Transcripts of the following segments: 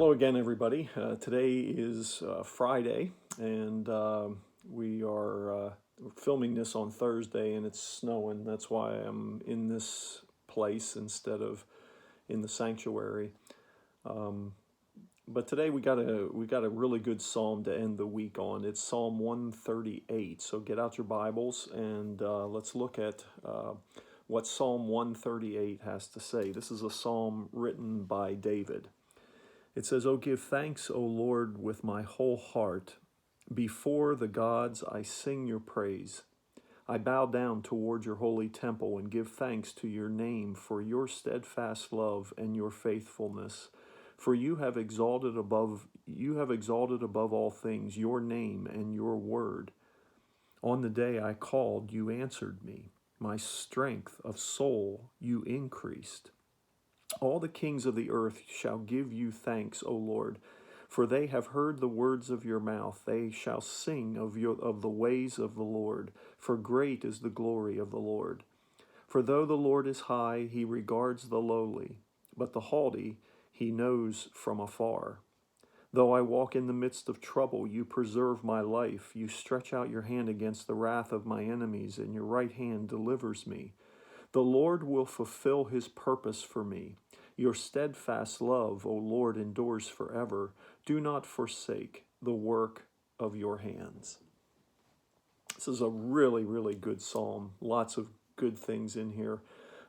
Hello again, everybody. Today is Friday, and we are filming this on Thursday, and it's snowing. That's why I'm in this place instead of in the sanctuary. But today we got a really good psalm to end the week on. It's Psalm 138. So get out your Bibles and let's look at what Psalm 138 has to say. This is a psalm written by David. It says, "Oh, give thanks, O Lord, with my whole heart. Before the gods I sing your praise. I bow down toward your holy temple and give thanks to your name for your steadfast love and your faithfulness. For you have exalted above all things your name and your word. On the day I called, you answered me. My strength of soul you increased. All the kings of the earth shall give you thanks, O Lord, for they have heard the words of your mouth. They shall sing of the ways of the Lord, for great is the glory of the Lord. For though the Lord is high, he regards the lowly, but the haughty he knows from afar. Though I walk in the midst of trouble, you preserve my life. You stretch out your hand against the wrath of my enemies, and your right hand delivers me. The Lord will fulfill his purpose for me. Your steadfast love, O Lord, endures forever. Do not forsake the work of your hands." This is a really, really good psalm. Lots of good things in here.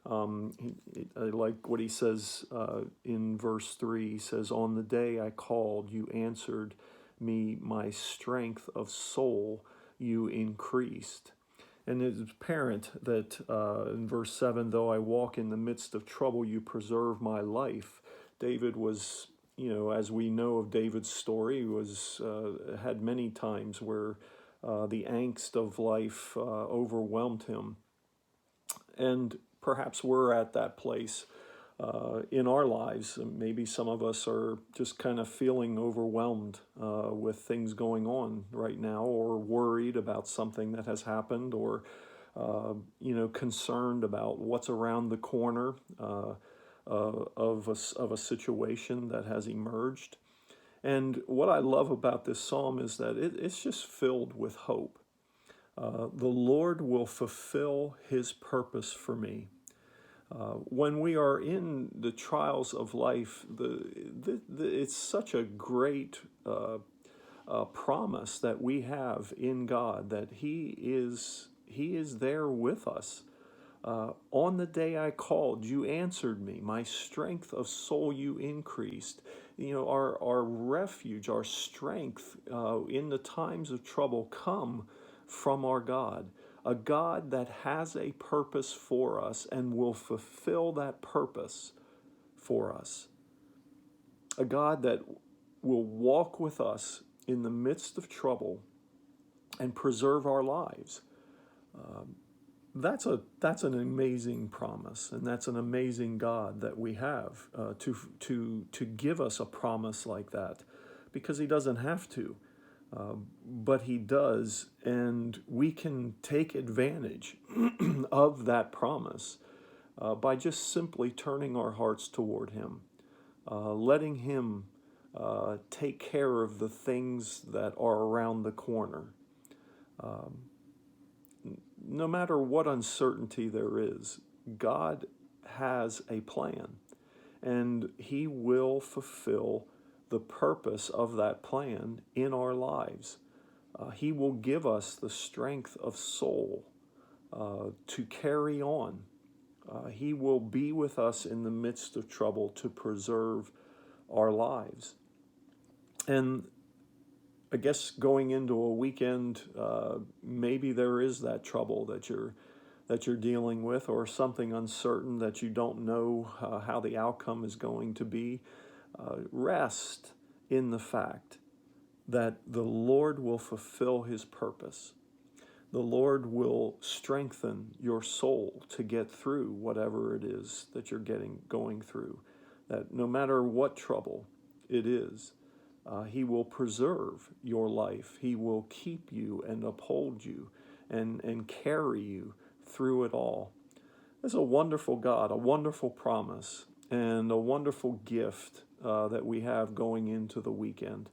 I like what he says in verse 3. He says, "On the day I called, you answered me. My strength of soul you increased." And it is apparent that in verse 7, "Though I walk in the midst of trouble, you preserve my life." David was, as we know of David's story, was had many times where the angst of life overwhelmed him. And perhaps we're at that place in our lives. Maybe some of us are just kind of feeling overwhelmed with things going on right now, or worried about something that has happened, or concerned about what's around the corner of a situation that has emerged. And what I love about this psalm is that it's just filled with hope. The Lord will fulfill his purpose for me. When we are in the trials of life, it's such a great promise that we have in God, that He is there with us. On the day I called, you answered me. My strength of soul you increased. Our refuge, our strength in the times of trouble come from our God. A God that has a purpose for us and will fulfill that purpose for us. A God that will walk with us in the midst of trouble and preserve our lives. That's an amazing promise, and that's an amazing God that we have to give us a promise like that, because He doesn't have to. But He does, and we can take advantage of that promise by just simply turning our hearts toward Him, letting Him take care of the things that are around the corner. No matter what uncertainty there is, God has a plan, and He will fulfill the purpose of that plan in our lives. He will give us the strength of soul to carry on. He will be with us in the midst of trouble to preserve our lives. And I guess going into a weekend, maybe there is that trouble that you're dealing with, or something uncertain that you don't know how the outcome is going to be. Rest in the fact that the Lord will fulfill His purpose. The Lord will strengthen your soul to get through whatever it is that you're going through. That no matter what trouble it is, He will preserve your life. He will keep you and uphold you and carry you through it all. It's a wonderful God, a wonderful promise, and a wonderful gift that we have going into the weekend,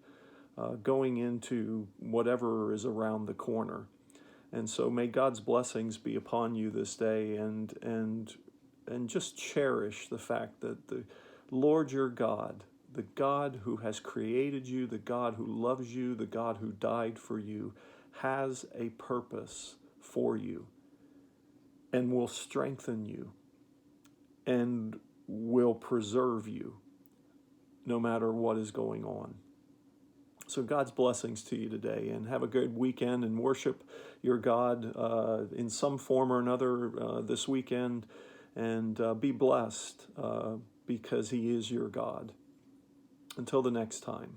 going into whatever is around the corner. And so may God's blessings be upon you this day, and just cherish the fact that the Lord your God, the God who has created you, the God who loves you, the God who died for you, has a purpose for you and will strengthen you and will preserve you no matter what is going on. So God's blessings to you today, and have a good weekend, and worship your God in some form or another this weekend, and be blessed because he is your God. Until the next time.